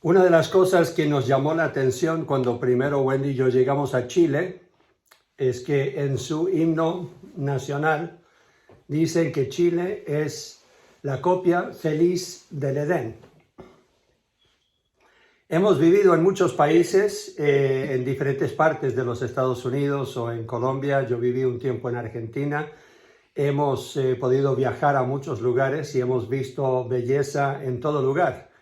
Una de las cosas que nos llamó la atención cuando primero Wendy y yo llegamos a Chile es que en su himno nacional dicen que Chile es la copia feliz del Edén. Hemos vivido en muchos países, en diferentes partes de los Estados Unidos o en Colombia. Yo viví un tiempo en Argentina. Hemos podido viajar a muchos lugares y hemos visto belleza en todo lugar.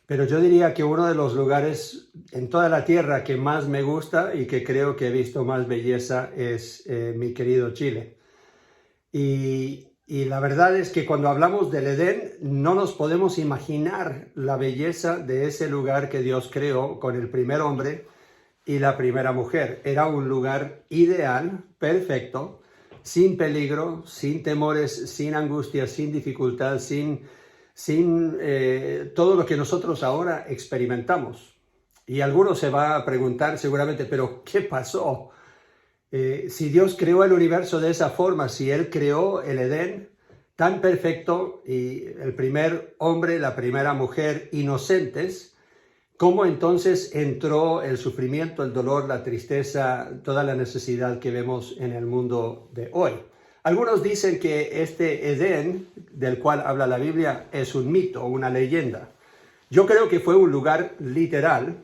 Pero yo diría que uno de los lugares en toda la tierra que más me gusta y que creo que he visto más belleza es mi querido Chile. Y la verdad es que cuando hablamos del Edén no nos podemos imaginar la belleza de ese lugar que Dios creó con el primer hombre y la primera mujer. Era un lugar ideal, perfecto, sin peligro, sin temores, sin angustia, sin dificultad, sin todo lo que nosotros ahora experimentamos. Y alguno se va a preguntar seguramente, ¿pero qué pasó? Si Dios creó el universo de esa forma, si Él creó el Edén tan perfecto y el primer hombre, la primera mujer inocentes, ¿cómo entonces entró el sufrimiento, el dolor, la tristeza, toda la necesidad que vemos en el mundo de hoy? Algunos dicen que este Edén, del cual habla la Biblia, es un mito, una leyenda. Yo creo que fue un lugar literal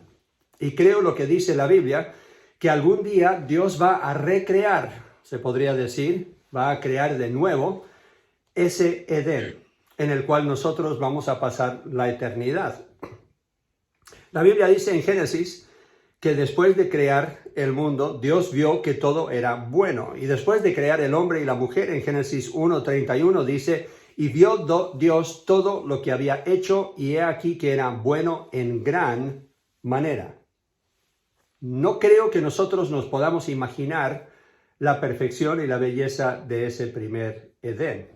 y creo lo que dice la Biblia, que algún día Dios va a recrear, se podría decir, va a crear de nuevo ese Edén en el cual nosotros vamos a pasar la eternidad. La Biblia dice en Génesis que después de crear el mundo, Dios vio que todo era bueno. Y después de crear el hombre y la mujer, en Génesis 1:31 dice, y vio Dios todo lo que había hecho, y he aquí que era bueno en gran manera. No creo que nosotros nos podamos imaginar la perfección y la belleza de ese primer Edén.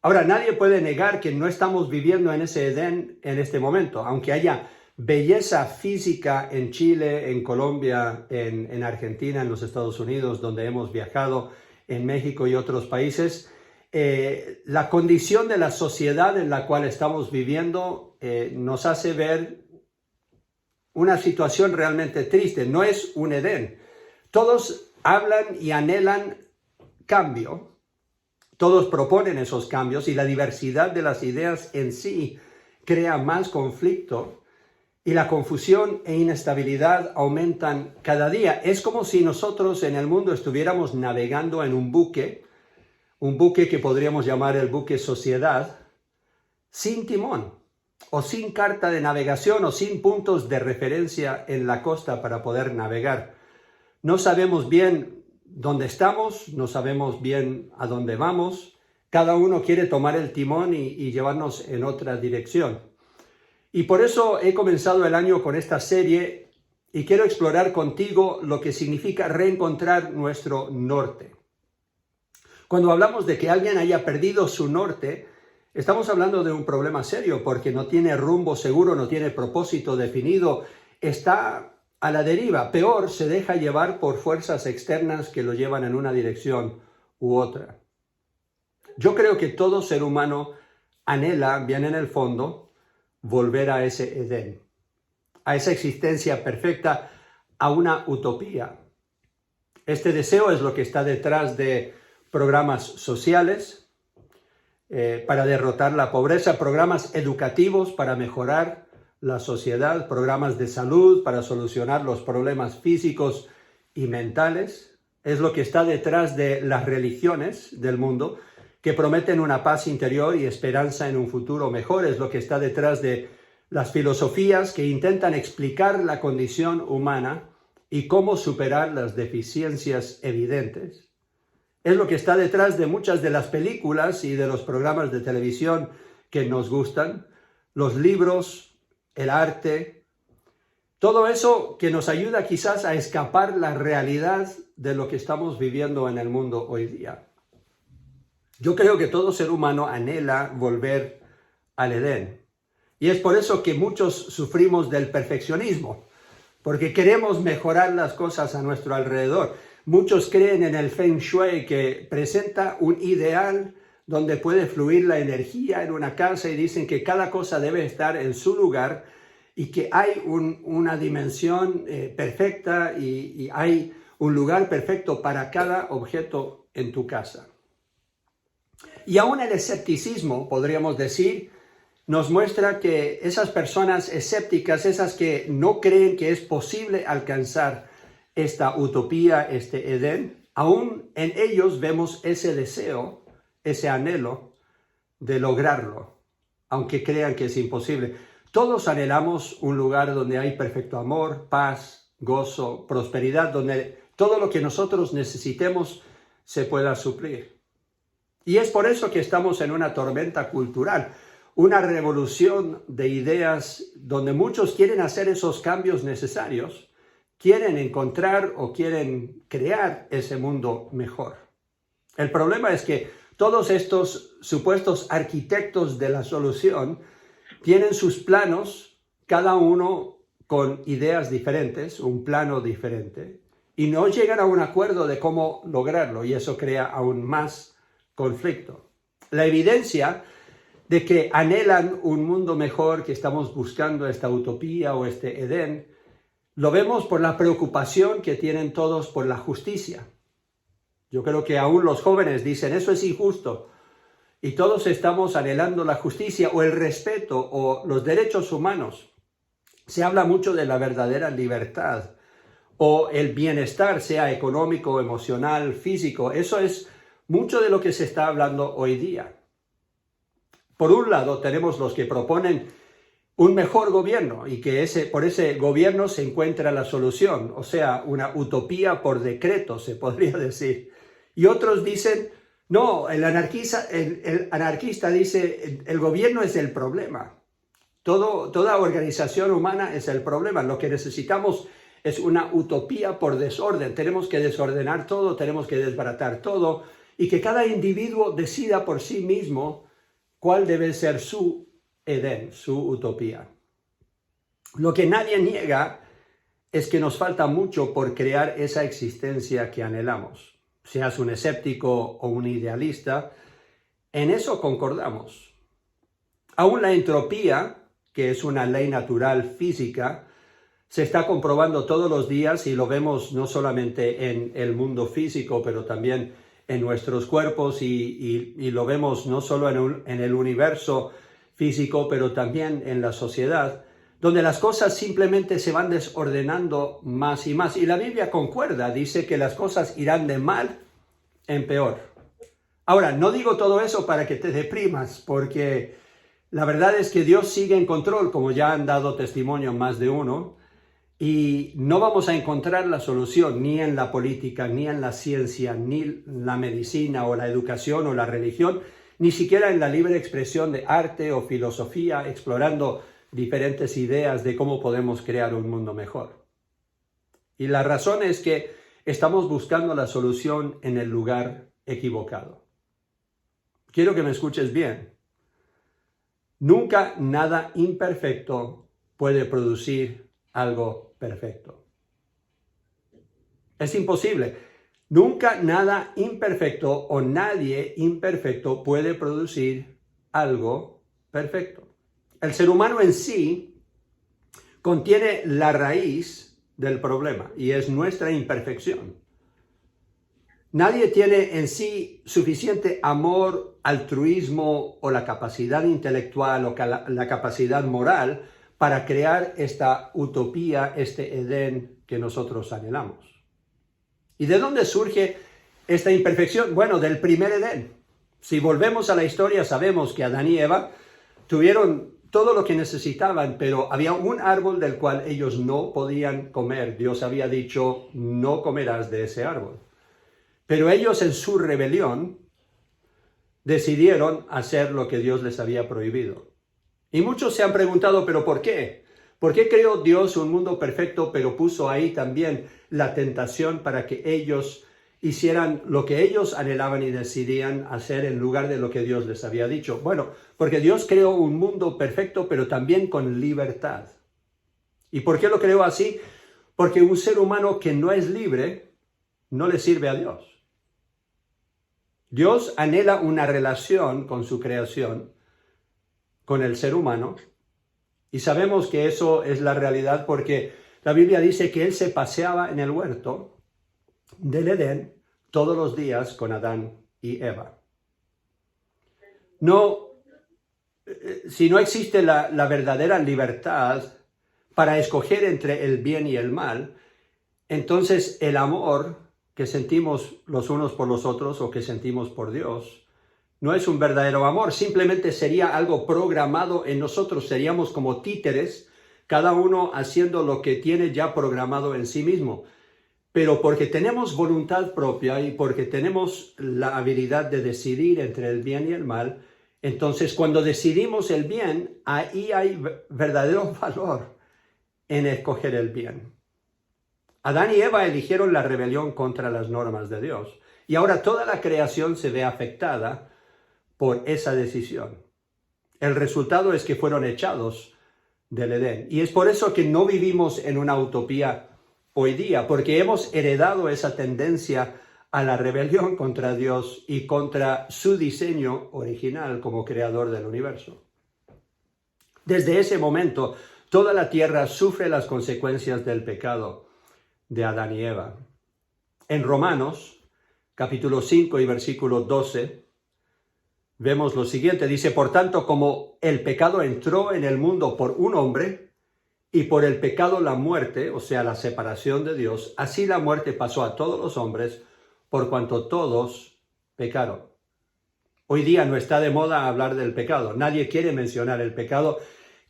Ahora, nadie puede negar que no estamos viviendo en ese Edén en este momento, aunque haya belleza física en Chile, en Colombia, en Argentina, en los Estados Unidos, donde hemos viajado, en México y otros países. La condición de la sociedad en la cual estamos viviendo nos hace ver una situación realmente triste. No es un Edén. Todos hablan y anhelan cambio. Todos proponen esos cambios y la diversidad de las ideas en sí crea más conflicto. Y la confusión e inestabilidad aumentan cada día. Es como si nosotros en el mundo estuviéramos navegando en un buque que podríamos llamar el buque sociedad, sin timón, o sin carta de navegación, o sin puntos de referencia en la costa para poder navegar. No sabemos bien dónde estamos, no sabemos bien a dónde vamos. Cada uno quiere tomar el timón y llevarnos en otra dirección. Y por eso he comenzado el año con esta serie y quiero explorar contigo lo que significa reencontrar nuestro norte. Cuando hablamos de que alguien haya perdido su norte, estamos hablando de un problema serio porque no tiene rumbo seguro, no tiene propósito definido, está a la deriva. Peor, se deja llevar por fuerzas externas que lo llevan en una dirección u otra. Yo creo que todo ser humano anhela, bien en el fondo, volver a ese Edén, a esa existencia perfecta, a una utopía. Este deseo es lo que está detrás de programas sociales para derrotar la pobreza, programas educativos para mejorar la sociedad, programas de salud para solucionar los problemas físicos y mentales. Es lo que está detrás de las religiones del mundo, que prometen una paz interior y esperanza en un futuro mejor. Es lo que está detrás de las filosofías que intentan explicar la condición humana y cómo superar las deficiencias evidentes. Es lo que está detrás de muchas de las películas y de los programas de televisión que nos gustan, los libros, el arte, todo eso que nos ayuda quizás a escapar la realidad de lo que estamos viviendo en el mundo hoy día. Yo creo que todo ser humano anhela volver al Edén. Y es por eso que muchos sufrimos del perfeccionismo, porque queremos mejorar las cosas a nuestro alrededor. Muchos creen en el Feng Shui, que presenta un ideal donde puede fluir la energía en una casa y dicen que cada cosa debe estar en su lugar y que hay una dimensión perfecta y hay un lugar perfecto para cada objeto en tu casa. Y aún el escepticismo, podríamos decir, nos muestra que esas personas escépticas, esas que no creen que es posible alcanzar esta utopía, este Edén, aún en ellos vemos ese deseo, ese anhelo de lograrlo, aunque crean que es imposible. Todos anhelamos un lugar donde hay perfecto amor, paz, gozo, prosperidad, donde todo lo que nosotros necesitemos se pueda suplir. Y es por eso que estamos en una tormenta cultural, una revolución de ideas donde muchos quieren hacer esos cambios necesarios, quieren encontrar o quieren crear ese mundo mejor. El problema es que todos estos supuestos arquitectos de la solución tienen sus planos, cada uno con ideas diferentes, un plano diferente, y no llegan a un acuerdo de cómo lograrlo, y eso crea aún más conflicto. La evidencia de que anhelan un mundo mejor, que estamos buscando esta utopía o este Edén, lo vemos por la preocupación que tienen todos por la justicia. Yo creo que aún los jóvenes dicen, eso es injusto, y todos estamos anhelando la justicia o el respeto o los derechos humanos. Se habla mucho de la verdadera libertad o el bienestar, sea económico, emocional, físico. Eso es mucho de lo que se está hablando hoy día. Por un lado, tenemos los que proponen un mejor gobierno y que por ese gobierno se encuentra la solución, o sea, una utopía por decreto, se podría decir. Y otros dicen, no, el anarquista dice, el gobierno es el problema. Toda organización humana es el problema. Lo que necesitamos es una utopía por desorden. Tenemos que desordenar todo, tenemos que desbaratar todo y que cada individuo decida por sí mismo cuál debe ser su Edén, su utopía. Lo que nadie niega es que nos falta mucho por crear esa existencia que anhelamos. Seas un escéptico o un idealista, en eso concordamos. Aún la entropía, que es una ley natural física, se está comprobando todos los días y lo vemos no solamente en el mundo físico, pero también en nuestros cuerpos y lo vemos no solo en el universo físico, pero también en la sociedad, donde las cosas simplemente se van desordenando más y más. Y la Biblia concuerda, dice que las cosas irán de mal en peor. Ahora, no digo todo eso para que te deprimas, porque la verdad es que Dios sigue en control, como ya han dado testimonio más de uno, y no vamos a encontrar la solución ni en la política, ni en la ciencia, ni la medicina o la educación o la religión, ni siquiera en la libre expresión de arte o filosofía, explorando diferentes ideas de cómo podemos crear un mundo mejor. Y la razón es que estamos buscando la solución en el lugar equivocado. Quiero que me escuches bien. Nunca nada imperfecto puede producir algo perfecto. Es imposible. Nunca nada imperfecto o nadie imperfecto puede producir algo perfecto. El ser humano en sí contiene la raíz del problema y es nuestra imperfección. Nadie tiene en sí suficiente amor, altruismo o la capacidad intelectual o la capacidad moral para crear esta utopía, este Edén que nosotros anhelamos. ¿Y de dónde surge esta imperfección? Bueno, del primer Edén. Si volvemos a la historia, sabemos que Adán y Eva tuvieron todo lo que necesitaban, pero había un árbol del cual ellos no podían comer. Dios había dicho, no comerás de ese árbol. Pero ellos en su rebelión decidieron hacer lo que Dios les había prohibido. Y muchos se han preguntado, ¿pero por qué? ¿Por qué creó Dios un mundo perfecto, pero puso ahí también la tentación para que ellos hicieran lo que ellos anhelaban y decidían hacer en lugar de lo que Dios les había dicho? Bueno, porque Dios creó un mundo perfecto, pero también con libertad. ¿Y por qué lo creó así? Porque un ser humano que no es libre no le sirve a Dios. Dios anhela una relación con su creación, con el ser humano, Y sabemos que eso es la realidad porque la Biblia dice que él se paseaba en el huerto del Edén todos los días con Adán y Eva. No, si no existe la verdadera libertad para escoger entre el bien y el mal, entonces el amor que sentimos los unos por los otros o que sentimos por Dios no es un verdadero amor, simplemente sería algo programado en nosotros, seríamos como títeres, cada uno haciendo lo que tiene ya programado en sí mismo. Pero porque tenemos voluntad propia y porque tenemos la habilidad de decidir entre el bien y el mal, entonces cuando decidimos el bien, ahí hay verdadero valor en escoger el bien. Adán y Eva eligieron la rebelión contra las normas de Dios y ahora toda la creación se ve afectada por esa decisión. El resultado es que fueron echados del Edén. Y es por eso que no vivimos en una utopía hoy día, porque hemos heredado esa tendencia a la rebelión contra Dios y contra su diseño original como creador del universo. Desde ese momento, toda la tierra sufre las consecuencias del pecado de Adán y Eva. En Romanos, capítulo 5 y versículo 12, vemos lo siguiente, dice, por tanto, como el pecado entró en el mundo por un hombre, y por el pecado la muerte, o sea, la separación de Dios, así la muerte pasó a todos los hombres, por cuanto todos pecaron. Hoy día no está de moda hablar del pecado, nadie quiere mencionar el pecado,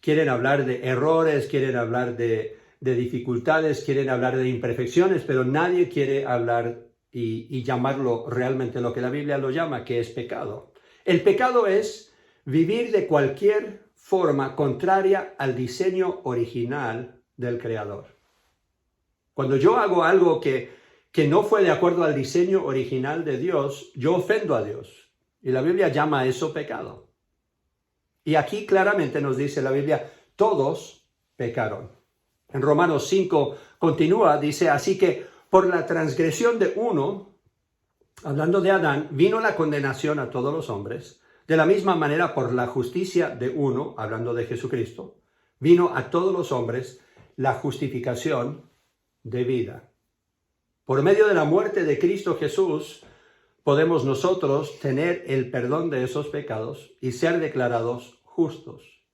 quieren hablar de errores, quieren hablar de dificultades, quieren hablar de imperfecciones, pero nadie quiere hablar y llamarlo realmente lo que la Biblia lo llama, que es pecado. El pecado es vivir de cualquier forma contraria al diseño original del Creador. Cuando yo hago algo que no fue de acuerdo al diseño original de Dios, yo ofendo a Dios. Y la Biblia llama a eso pecado. Y aquí claramente nos dice la Biblia, todos pecaron. En Romanos 5 continúa, dice, así que por la transgresión de uno, hablando de Adán, vino la condenación a todos los hombres. De la misma manera, por la justicia de uno, hablando de Jesucristo, vino a todos los hombres la justificación de vida. Por medio de la muerte de Cristo Jesús, podemos nosotros tener el perdón de esos pecados y ser declarados justos.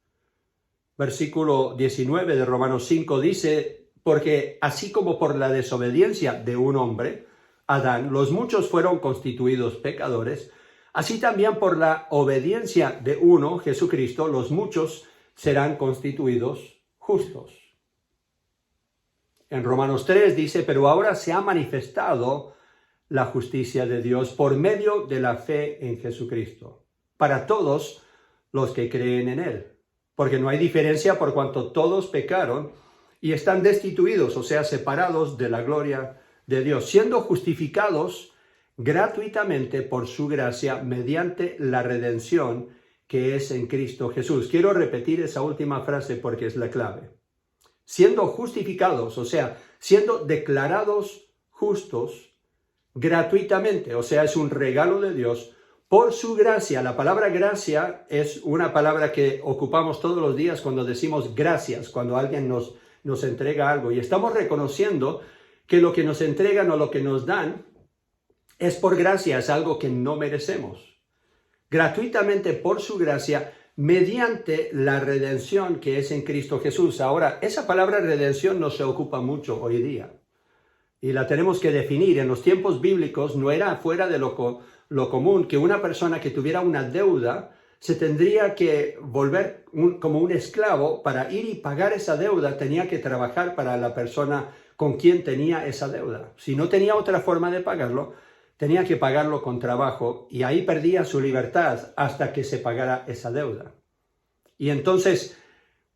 Versículo 19 de Romanos 5 dice, porque así como por la desobediencia de un hombre, Adán, los muchos fueron constituidos pecadores, así también por la obediencia de uno, Jesucristo, los muchos serán constituidos justos. En Romanos 3 dice, pero ahora se ha manifestado la justicia de Dios por medio de la fe en Jesucristo, para todos los que creen en Él. Porque no hay diferencia por cuanto todos pecaron y están destituidos, o sea, separados de la gloria de Dios, siendo justificados gratuitamente por su gracia mediante la redención que es en Cristo Jesús. Quiero repetir esa última frase porque es la clave. Siendo justificados, o sea, siendo declarados justos gratuitamente, o sea, es un regalo de Dios por su gracia. La palabra gracia es una palabra que ocupamos todos los días cuando decimos gracias, cuando alguien nos entrega algo y estamos reconociendo que lo que nos entregan o lo que nos dan es por gracia, es algo que no merecemos. Gratuitamente por su gracia, mediante la redención que es en Cristo Jesús. Ahora, esa palabra redención no se ocupa mucho hoy día. Y la tenemos que definir. En los tiempos bíblicos no era fuera de lo común que una persona que tuviera una deuda se tendría que volver como un esclavo. Para ir y pagar esa deuda tenía que trabajar para la persona con quien tenía esa deuda. Si no tenía otra forma de pagarlo, tenía que pagarlo con trabajo y ahí perdía su libertad hasta que se pagara esa deuda. Y entonces,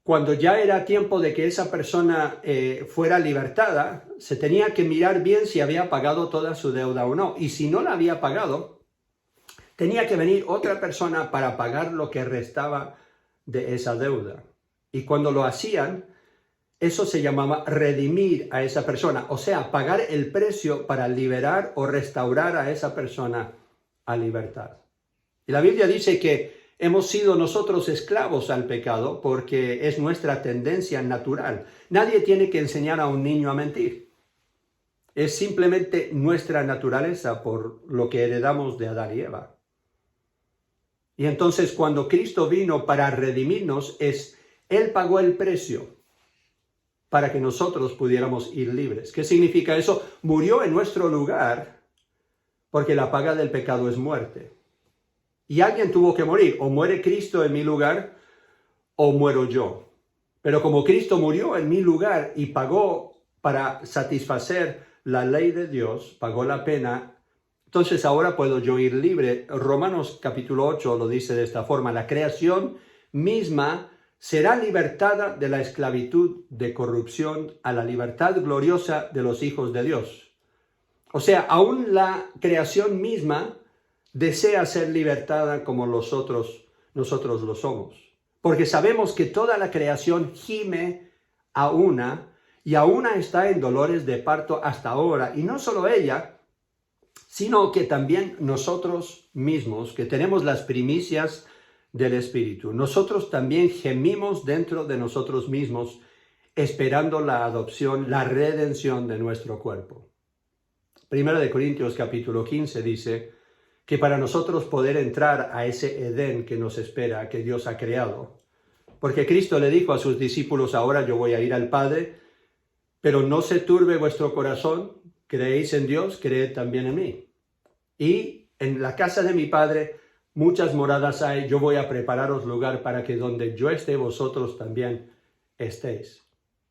cuando ya era tiempo de que esa persona fuera libertada, se tenía que mirar bien si había pagado toda su deuda o no. Y si no la había pagado, tenía que venir otra persona para pagar lo que restaba de esa deuda. Y cuando lo hacían, eso se llamaba redimir a esa persona, o sea, pagar el precio para liberar o restaurar a esa persona a libertad. Y la Biblia dice que Hemos sido nosotros esclavos al pecado porque es nuestra tendencia natural. Nadie tiene que enseñar a un niño a mentir. Es simplemente nuestra naturaleza por lo que heredamos de Adán y Eva. Y entonces cuando Cristo vino para redimirnos, Él pagó el precio para que nosotros pudiéramos ir libres. ¿Qué significa eso? Murió en nuestro lugar porque la paga del pecado es muerte. Y alguien tuvo que morir. O muere Cristo en mi lugar o muero yo. Pero como Cristo murió en mi lugar y pagó para satisfacer la ley de Dios, pagó la pena, entonces ahora puedo yo ir libre. Romanos capítulo 8 lo dice de esta forma: la creación misma será libertada de la esclavitud de corrupción a la libertad gloriosa de los hijos de Dios. O sea, aún la creación misma desea ser libertada como nosotros lo somos. Porque sabemos que toda la creación gime a una y a una está en dolores de parto hasta ahora. Y no solo ella, sino que también nosotros mismos, que tenemos las primicias del Espíritu. Nosotros también gemimos dentro de nosotros mismos, esperando la adopción, la redención de nuestro cuerpo. Primera de Corintios capítulo 15 dice que para nosotros poder entrar a ese Edén que nos espera, que Dios ha creado, porque Cristo le dijo a sus discípulos: ahora yo voy a ir al Padre, pero no se turbe vuestro corazón, creéis en Dios, creed también en mí. Y en la casa de mi Padre muchas moradas hay, yo voy a prepararos lugar para que donde yo esté, vosotros también estéis.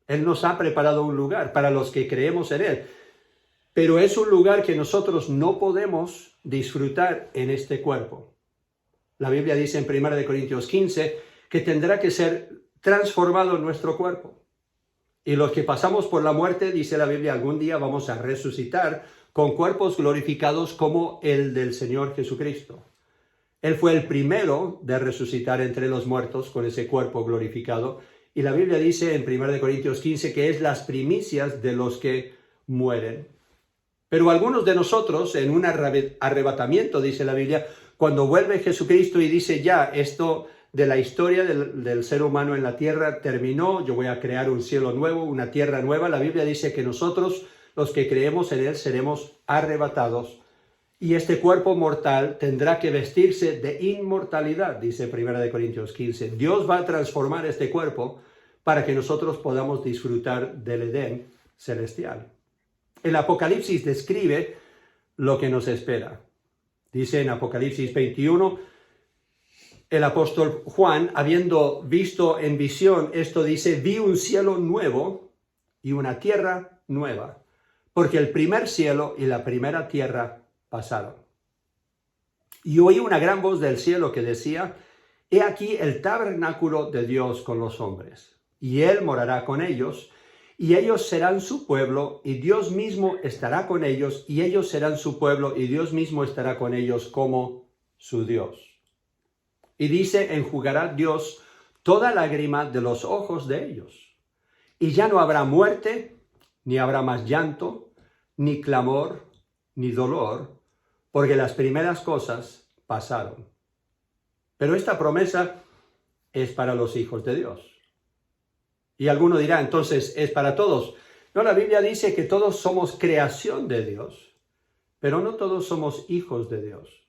Él nos ha preparado un lugar para los que creemos en Él. Pero es un lugar que nosotros no podemos disfrutar en este cuerpo. La Biblia dice en 1 Corintios 15 que tendrá que ser transformado en nuestro cuerpo. Y los que pasamos por la muerte, dice la Biblia, algún día vamos a resucitar con cuerpos glorificados como el del Señor Jesucristo. Él fue el primero de resucitar entre los muertos con ese cuerpo glorificado. Y la Biblia dice en 1 Corintios 15 que es las primicias de los que mueren. Pero algunos de nosotros, en un arrebatamiento, dice la Biblia, cuando vuelve Jesucristo y dice: ya, esto de la historia del ser humano en la tierra terminó, yo voy a crear un cielo nuevo, una tierra nueva. La Biblia dice que nosotros, los que creemos en Él, seremos arrebatados. Y este cuerpo mortal tendrá que vestirse de inmortalidad, dice 1 Corintios 15. Dios va a transformar este cuerpo para que nosotros podamos disfrutar del Edén celestial. El Apocalipsis describe lo que nos espera. Dice en Apocalipsis 21, el apóstol Juan, habiendo visto en visión esto, dice: vi un cielo nuevo y una tierra nueva, porque el primer cielo y la primera tierra pasaron. Y oí una gran voz del cielo que decía: he aquí el tabernáculo de Dios con los hombres, y Él morará con ellos, y ellos serán su pueblo, y Dios mismo estará con ellos, y ellos serán su pueblo, y Dios mismo estará con ellos como su Dios. Y dice: enjugará Dios toda lágrima de los ojos de ellos, y ya no habrá muerte, ni habrá más llanto, ni clamor, ni dolor, porque las primeras cosas pasaron. Pero esta promesa es para los hijos de Dios. Y alguno dirá: entonces, ¿es para todos? No, la Biblia dice que todos somos creación de Dios, pero no todos somos hijos de Dios.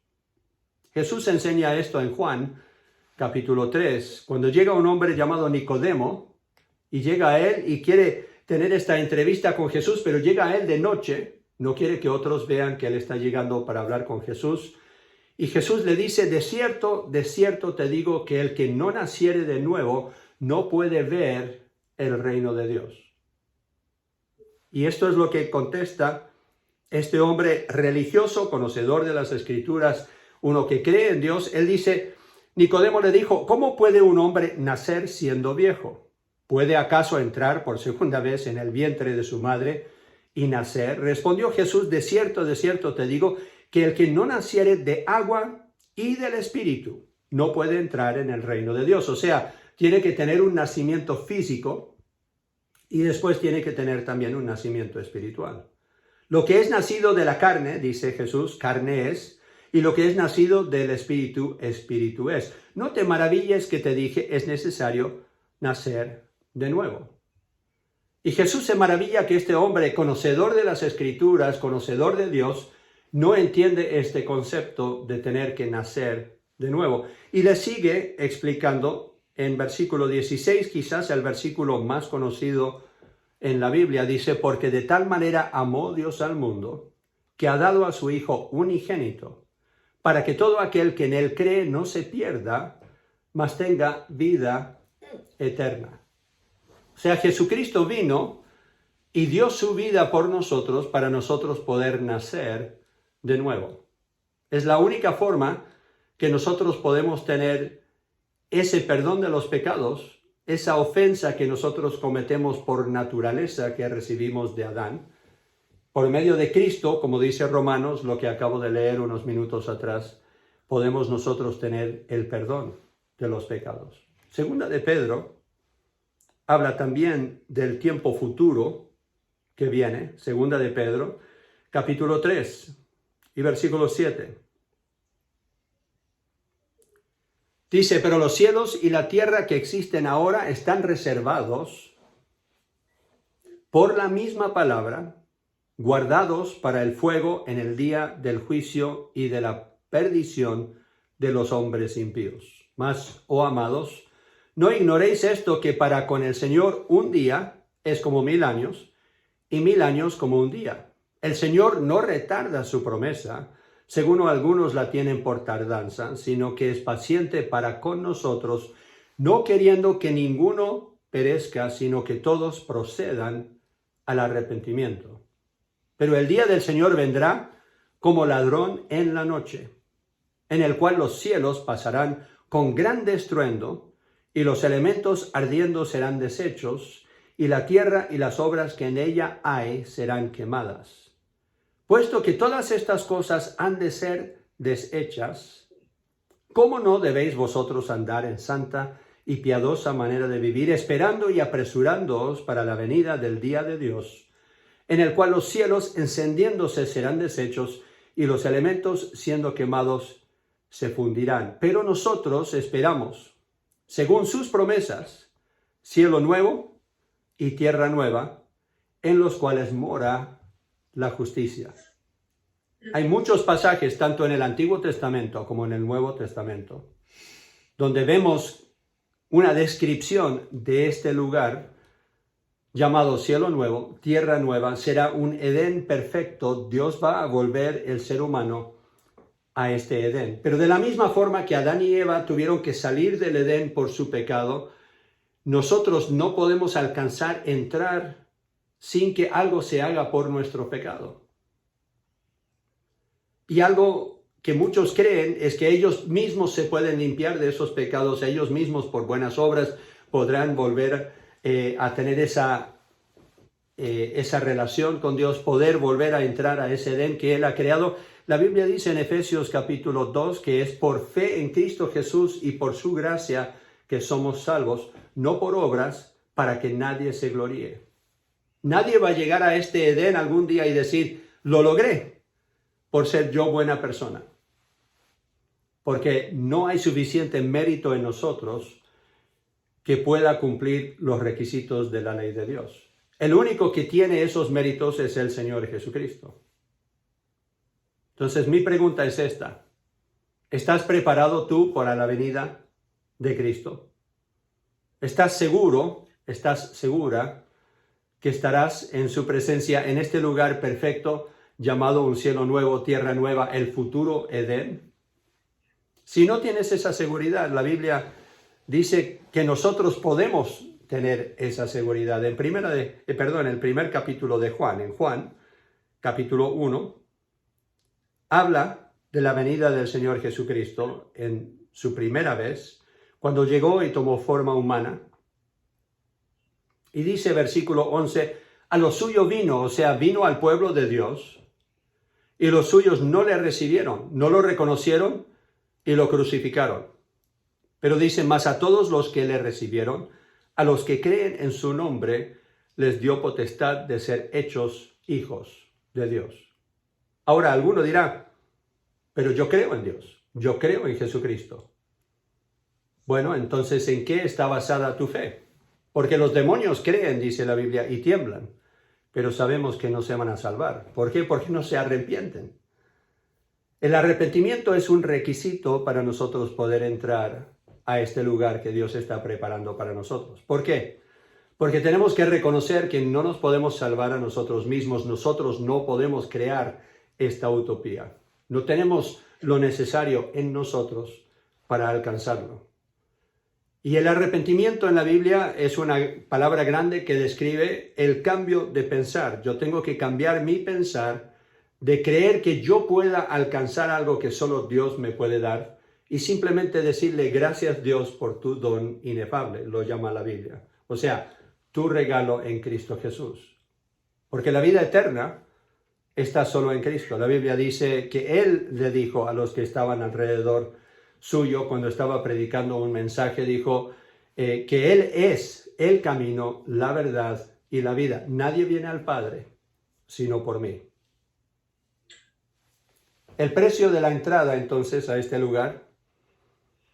Jesús enseña esto en Juan, capítulo 3, cuando llega un hombre llamado Nicodemo, y llega a él y quiere tener esta entrevista con Jesús, pero llega a él de noche, no quiere que otros vean que él está llegando para hablar con Jesús. Y Jesús le dice: de cierto te digo que el que no naciere de nuevo no puede ver el reino de Dios. Y esto es lo que contesta este hombre religioso, conocedor de las Escrituras, uno que cree en Dios. Él dice, Nicodemo le dijo: ¿cómo puede un hombre nacer siendo viejo? ¿Puede acaso entrar por segunda vez en el vientre de su madre y nacer? Respondió Jesús: de cierto te digo que el que no naciere de agua y del Espíritu no puede entrar en el reino de Dios. O sea, tiene que tener un nacimiento físico y después tiene que tener también un nacimiento espiritual. Lo que es nacido de la carne, dice Jesús, carne es, Y lo que es nacido del Espíritu, Espíritu es. No te maravilles que te dije, es necesario nacer de nuevo. Y Jesús se maravilla que este hombre, conocedor de las Escrituras, conocedor de Dios, no entiende este concepto de tener que nacer de nuevo. Y le sigue explicando en versículo 16, quizás el versículo más conocido en la Biblia, dice, porque de tal manera amó Dios al mundo, que ha dado a su Hijo unigénito, para que todo aquel que en él cree no se pierda, mas tenga vida eterna. O sea, Jesucristo vino y dio su vida por nosotros para nosotros poder nacer de nuevo. Es la única forma que nosotros podemos tener ese perdón de los pecados, esa ofensa que nosotros cometemos por naturaleza que recibimos de Adán. Por medio de Cristo, como dice Romanos, lo que acabo de leer unos minutos atrás, podemos nosotros tener el perdón de los pecados. Segunda de Pedro habla también del tiempo futuro que viene. Segunda de Pedro, capítulo 3 y versículo 7. Dice, pero los cielos y la tierra que existen ahora están reservados por la misma palabra, guardados para el fuego en el día del juicio y de la perdición de los hombres impíos. Mas, oh amados, no ignoréis esto, que para con el Señor un día es como 1000 años, y 1000 años como un día. El Señor no retarda su promesa, según algunos la tienen por tardanza, sino que es paciente para con nosotros, no queriendo que ninguno perezca, sino que todos procedan al arrepentimiento. Pero el día del Señor vendrá como ladrón en la noche, en el cual los cielos pasarán con gran estruendo, y los elementos ardiendo serán deshechos, y la tierra y las obras que en ella hay serán quemadas. Puesto que todas estas cosas han de ser deshechas, ¿cómo no debéis vosotros andar en santa y piadosa manera de vivir, esperando y apresurándoos para la venida del día de Dios, en el cual los cielos encendiéndose serán deshechos, y los elementos siendo quemados se fundirán? Pero nosotros esperamos, según sus promesas, cielo nuevo y tierra nueva, en los cuales mora la justicia. Hay muchos pasajes, tanto en el Antiguo Testamento como en el Nuevo Testamento, donde vemos una descripción de este lugar llamado cielo nuevo, tierra nueva. Será un Edén perfecto. Dios va a volver el ser humano a este Edén. Pero de la misma forma que Adán y Eva tuvieron que salir del Edén por su pecado, nosotros no podemos alcanzar a entrar sin que algo se haga por nuestro pecado. Y algo que muchos creen es que ellos mismos se pueden limpiar de esos pecados, ellos mismos por buenas obras podrán volver a tener esa relación con Dios, poder volver a entrar a ese Edén que Él ha creado. La Biblia dice en Efesios capítulo 2 que es por fe en Cristo Jesús y por su gracia que somos salvos, no por obras, para que nadie se gloríe. Nadie va a llegar a este Edén algún día y decir, lo logré por ser yo buena persona. Porque no hay suficiente mérito en nosotros que pueda cumplir los requisitos de la ley de Dios. El único que tiene esos méritos es el Señor Jesucristo. Entonces mi pregunta es esta: ¿estás preparado tú para la venida de Cristo? ¿Estás seguro, estás segura que estarás en su presencia en este lugar perfecto llamado un cielo nuevo, tierra nueva, el futuro Edén? Si no tienes esa seguridad, la Biblia dice que nosotros podemos tener esa seguridad. En el primer capítulo de Juan, en Juan, capítulo 1, habla de la venida del Señor Jesucristo en su primera vez, cuando llegó y tomó forma humana. Y dice versículo 11, a lo suyo vino, o sea, vino al pueblo de Dios, y los suyos no le recibieron, no lo reconocieron y lo crucificaron. Pero dice, mas a todos los que le recibieron, a los que creen en su nombre, les dio potestad de ser hechos hijos de Dios. Ahora, alguno dirá, pero yo creo en Dios, yo creo en Jesucristo. Bueno, entonces, ¿en qué está basada tu fe? Porque los demonios creen, dice la Biblia, y tiemblan, pero sabemos que no se van a salvar. ¿Por qué? Porque no se arrepienten. El arrepentimiento es un requisito para nosotros poder entrar a este lugar que Dios está preparando para nosotros. ¿Por qué? Porque tenemos que reconocer que no nos podemos salvar a nosotros mismos, nosotros no podemos crear esta utopía. No tenemos lo necesario en nosotros para alcanzarlo. Y el arrepentimiento en la Biblia es una palabra grande que describe el cambio de pensar. Yo tengo que cambiar mi pensar de creer que yo pueda alcanzar algo que solo Dios me puede dar y simplemente decirle gracias Dios por tu don inefable, lo llama la Biblia. O sea, tu regalo en Cristo Jesús. Porque la vida eterna está solo en Cristo. La Biblia dice que Él le dijo a los que estaban alrededor suyo cuando estaba predicando un mensaje, dijo que Él es el camino, la verdad y la vida. Nadie viene al Padre sino por mí. El precio de la entrada entonces a este lugar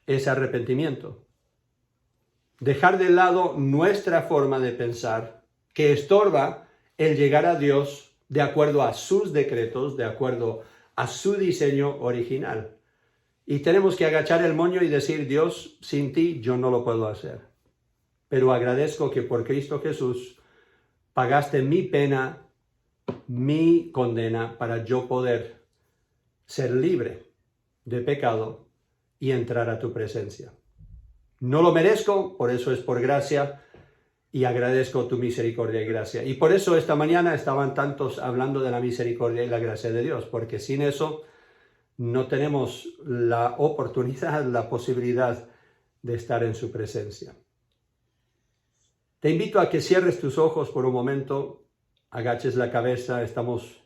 es arrepentimiento. Dejar de lado nuestra forma de pensar que estorba el llegar a Dios de acuerdo a sus decretos, de acuerdo a su diseño original. Y tenemos que agachar el moño y decir, Dios, sin ti yo no lo puedo hacer. Pero agradezco que por Cristo Jesús pagaste mi pena, mi condena, para yo poder ser libre de pecado y entrar a tu presencia. No lo merezco, por eso es por gracia, y agradezco tu misericordia y gracia. Y por eso esta mañana estaban tantos hablando de la misericordia y la gracia de Dios, porque sin eso no tenemos la oportunidad, la posibilidad de estar en su presencia. Te invito a que cierres tus ojos por un momento, agaches la cabeza, estamos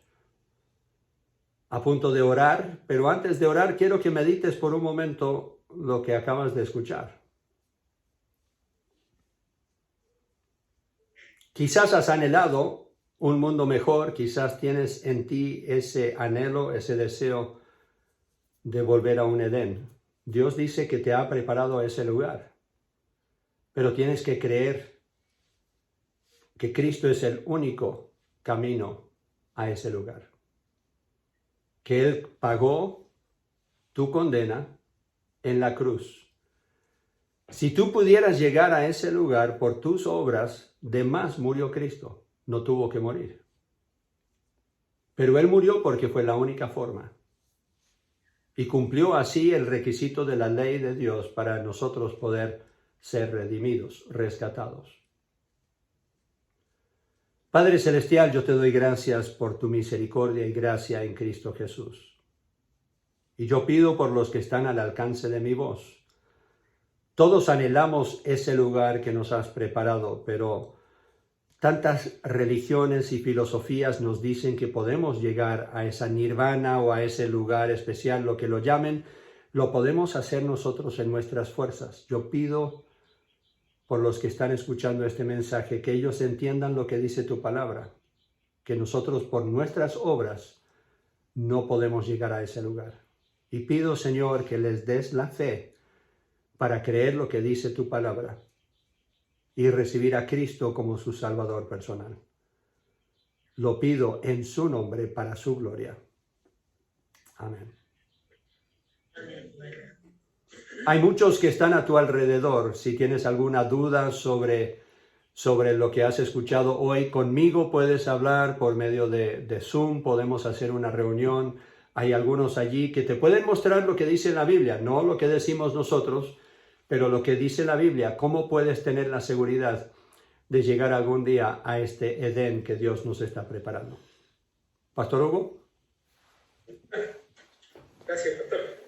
a punto de orar, pero antes de orar quiero que medites por un momento lo que acabas de escuchar. Quizás has anhelado un mundo mejor, quizás tienes en ti ese anhelo, ese deseo de volver a un Edén. Dios dice que te ha preparado ese lugar, pero tienes que creer que Cristo es el único camino a ese lugar. Que Él pagó tu condena en la cruz. Si tú pudieras llegar a ese lugar por tus obras, de más murió Cristo, no tuvo que morir. Pero Él murió porque fue la única forma. Y cumplió así el requisito de la ley de Dios para nosotros poder ser redimidos, rescatados. Padre Celestial, yo te doy gracias por tu misericordia y gracia en Cristo Jesús. Y yo pido por los que están al alcance de mi voz. Todos anhelamos ese lugar que nos has preparado, pero tantas religiones y filosofías nos dicen que podemos llegar a esa nirvana o a ese lugar especial, lo que lo llamen, lo podemos hacer nosotros en nuestras fuerzas. Yo pido por los que están escuchando este mensaje, que ellos entiendan lo que dice tu palabra, que nosotros por nuestras obras no podemos llegar a ese lugar. Y pido, Señor, que les des la fe para creer lo que dice tu palabra y recibir a Cristo como su Salvador personal. Lo pido en su nombre para su gloria. Amén. Hay muchos que están a tu alrededor. Si tienes alguna duda sobre lo que has escuchado hoy, conmigo puedes hablar por medio de Zoom, podemos hacer una reunión. Hay algunos allí que te pueden mostrar lo que dice la Biblia, no lo que decimos nosotros, pero lo que dice la Biblia, cómo puedes tener la seguridad de llegar algún día a este Edén que Dios nos está preparando. Pastor Hugo. Gracias, pastor.